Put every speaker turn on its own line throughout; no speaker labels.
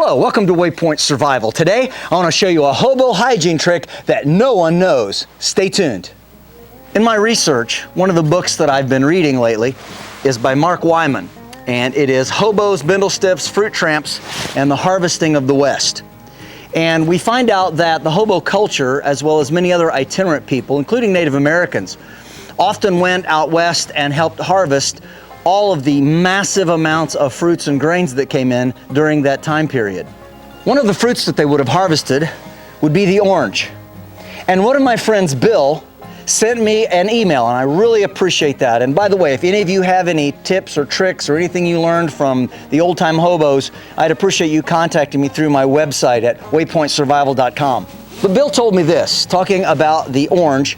Hello, welcome to WayPoint Survival. Today, I want to show you a hobo hygiene trick that no one knows. Stay tuned. In my research, one of the books that I've been reading lately is by Mark Wyman, and it is Hobos, Bindle Stiffs, Fruit Tramps, and the Harvesting of the West. And we find out that the hobo culture, as well as many other itinerant people, including Native Americans, often went out west and helped harvest all of the massive amounts of fruits and grains that came in during that time period. One of the fruits that they would have harvested would be the orange. And one of my friends, Bill, sent me an email, and I really appreciate that. And by the way, if any of you have any tips or tricks or anything you learned from the old-time hobos, I'd appreciate you contacting me through my website at waypointsurvival.com. But Bill told me this, talking about the orange.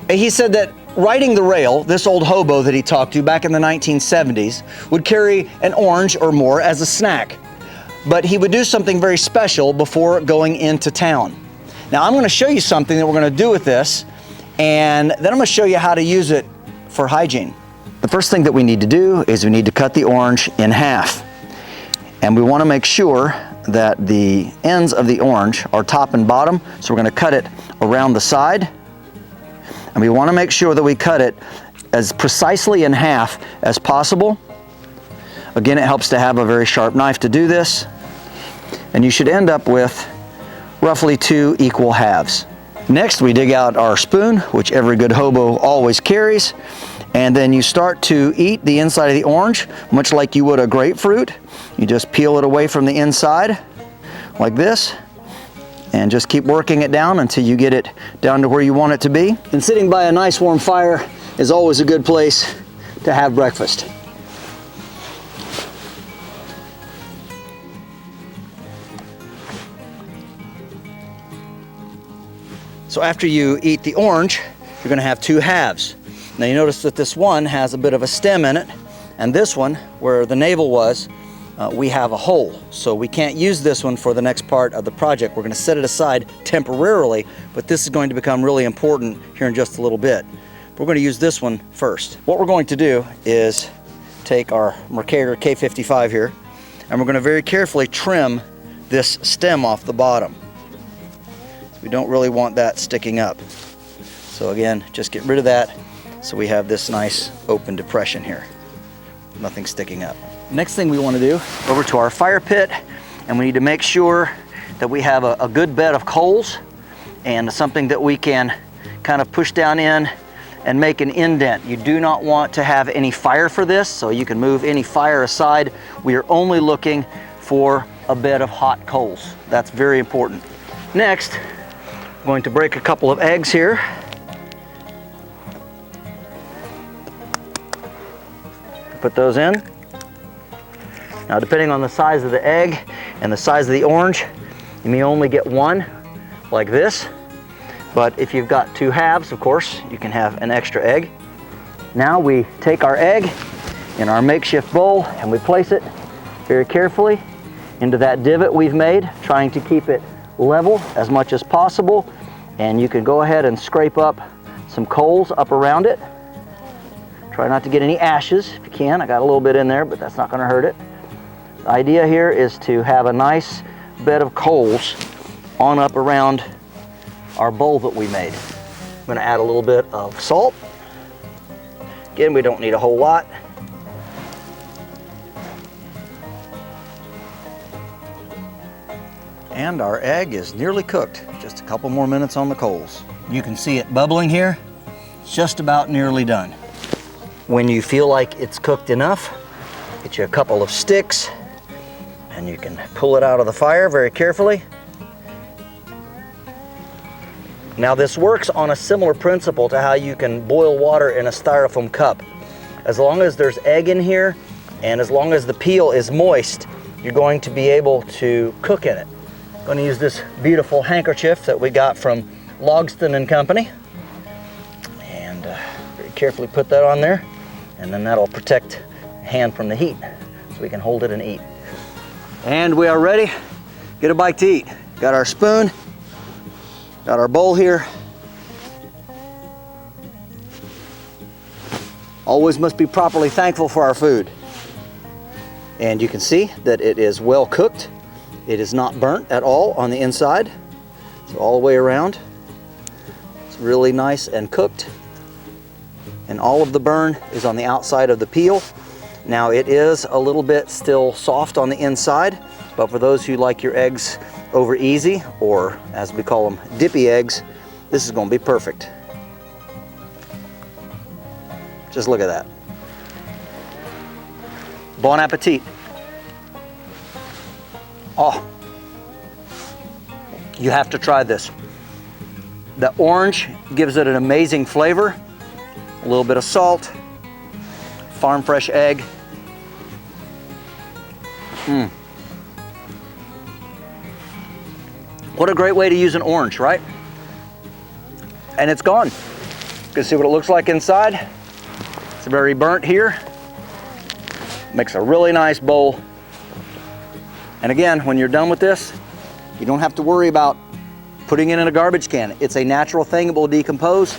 He said that riding the rail, this old hobo that he talked to back in the 1970s would carry an orange or more as a snack. But he would do something very special before going into town. Now I'm going to show you something that we're going to do with this, and then I'm going to show you how to use it for hygiene. The first thing that we need to do is we need to cut the orange in half. And we want to make sure that the ends of the orange are top and bottom, so we're going to cut it around the side. And we want to make sure that we cut it as precisely in half as possible. Again, it helps to have a very sharp knife to do this. And you should end up with roughly 2 equal halves. Next, we dig out our spoon, which every good hobo always carries. And then you start to eat the inside of the orange, much like you would a grapefruit. You just peel it away from the inside, like this. And just keep working it down until you get it down to where you want it to be. And sitting by a nice warm fire is always a good place to have breakfast. So after you eat the orange, you're going to have 2 halves. Now you notice that this one has a bit of a stem in it, and this one, where the navel was, we have a hole, so we can't use this one for the next part of the project. We're going to set it aside temporarily, but this is going to become really important here in just a little bit. We're going to use this one first. What we're going to do is take our Mercator K55 here, and we're going to very carefully trim this stem off the bottom. We don't really want that sticking up. So again, just get rid of that so we have this nice open depression here. Nothing sticking up. Next thing we want to do, over to our fire pit, and we need to make sure that we have a good bed of coals and something that we can kind of push down in and make an indent. You do not want to have any fire for this, so you can move any fire aside. We are only looking for a bed of hot coals. That's very important. Next, I'm going to break a couple of eggs here. Put those in. Now, depending on the size of the egg and the size of the orange, you may only get one, like this. But if you've got 2 halves, of course, you can have an extra egg. Now we take our egg in our makeshift bowl and we place it very carefully into that divot we've made, trying to keep it level as much as possible. And you can go ahead and scrape up some coals up around it. Try not to get any ashes if you can. I got a little bit in there, but that's not going to hurt it. The idea here is to have a nice bed of coals on up around our bowl that we made. I'm going to add a little bit of salt. Again, we don't need a whole lot. And our egg is nearly cooked. Just a couple more minutes on the coals. You can see it bubbling here. It's just about nearly done. When you feel like it's cooked enough, get you a couple of sticks and you can pull it out of the fire very carefully. Now this works on a similar principle to how you can boil water in a styrofoam cup. As long as there's egg in here and as long as the peel is moist, you're going to be able to cook in it. I'm going to use this beautiful handkerchief that we got from Logston and Company, and very carefully put that on there, and then that'll protect the hand from the heat so we can hold it and eat. And we are ready. Get a bite to eat. Got our spoon, got our bowl here. Always must be properly thankful for our food. And you can see that it is well cooked It is not burnt at all on the inside. So all the way around, it's really nice and cooked. And all of the burn is on the outside of the peel. Now it is a little bit still soft on the inside, but for those who like your eggs over easy, or as we call them, dippy eggs, this is going to be perfect. Just look at that. Bon appetit. Oh, you have to try this. The orange gives it an amazing flavor. A little bit of salt, farm fresh egg. What a great way to use an orange, right? And it's gone. You can see what it looks like inside. It's very burnt here. Makes a really nice bowl. And again, when you're done with this, you don't have to worry about putting it in a garbage can. It's a natural thing, it will decompose.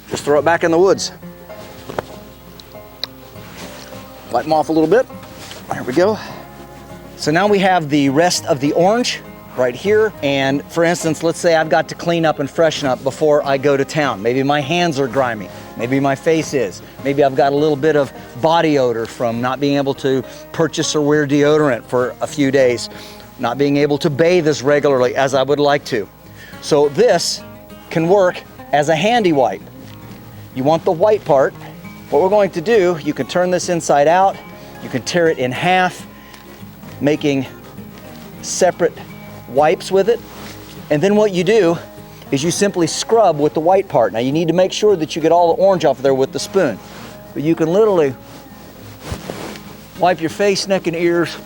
Just throw it back in the woods. Wipe them off a little bit. There we go. So now we have the rest of the orange right here. And for instance, let's say I've got to clean up and freshen up before I go to town. Maybe my hands are grimy. Maybe my face is. Maybe I've got a little bit of body odor from not being able to purchase or wear deodorant for a few days. Not being able to bathe as regularly as I would like to. So this can work as a handy wipe. You want the white part. What we're going to do, you can turn this inside out, you can tear it in half, making separate wipes with it. And then what you do is you simply scrub with the white part. Now you need to make sure that you get all the orange off there with the spoon. But you can literally wipe your face, neck, and ears.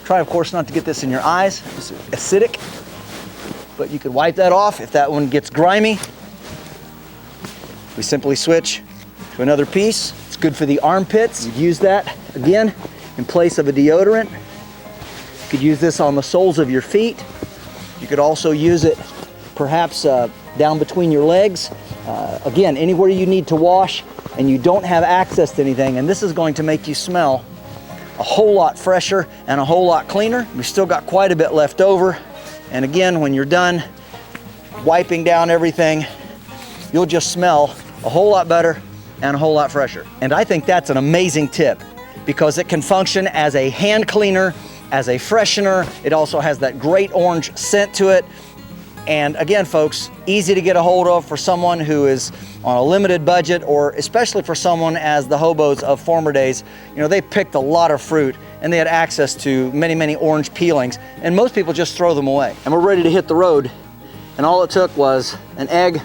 Try, of course, not to get this in your eyes. It's acidic. But you could wipe that off if that one gets grimy. We simply switch to another piece. It's good for the armpits. You use that, again, in place of a deodorant. You could use this on the soles of your feet. You could also use it perhaps down between your legs. Again, anywhere you need to wash and you don't have access to anything, and this is going to make you smell a whole lot fresher and a whole lot cleaner. We've still got quite a bit left over. And again, when you're done wiping down everything, you'll just smell a whole lot better and a whole lot fresher. And I think that's an amazing tip because it can function as a hand cleaner, as a freshener. It also has that great orange scent to it. And again, folks, easy to get a hold of for someone who is on a limited budget, or especially for someone as the hobos of former days. You know, they picked a lot of fruit and they had access to many, many orange peelings, and most people just throw them away. And we're ready to hit the road. And all it took was an egg,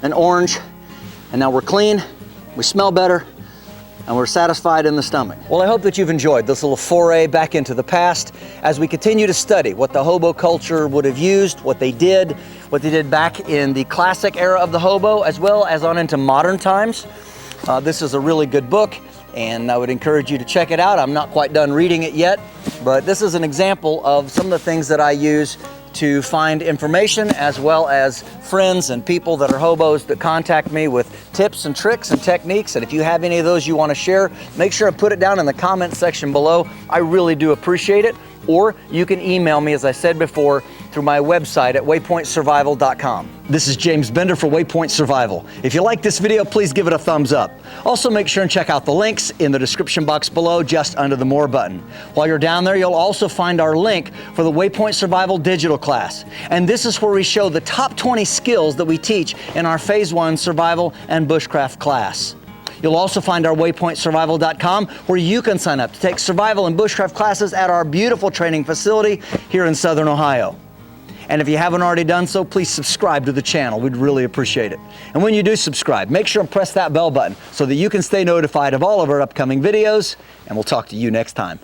an orange, and now we're clean, we smell better, and we're satisfied in the stomach. Well, I hope that you've enjoyed this little foray back into the past as we continue to study what the hobo culture would have used, what they did back in the classic era of the hobo, as well as on into modern times. This is a really good book, and I would encourage you to check it out. I'm not quite done reading it yet, but this is an example of some of the things that I use to find information, as well as friends and people that are hobos that contact me with tips and tricks and techniques. And if you have any of those you want to share, make sure to put it down in the comment section below. I really do appreciate it. Or you can email me, as I said before, through my website at waypointsurvival.com. This is James Bender for WayPoint Survival. If you like this video, please give it a thumbs up. Also, make sure and check out the links in the description box below, just under the More button. While you're down there, you'll also find our link for the WayPoint Survival digital class. And this is where we show the top 20 skills that we teach in our Phase 1 Survival and Bushcraft class. You'll also find our waypointsurvival.com, where you can sign up to take survival and bushcraft classes at our beautiful training facility here in Southern Ohio. And if you haven't already done so, please subscribe to the channel. We'd really appreciate it. And when you do subscribe, make sure and press that bell button so that you can stay notified of all of our upcoming videos, and we'll talk to you next time.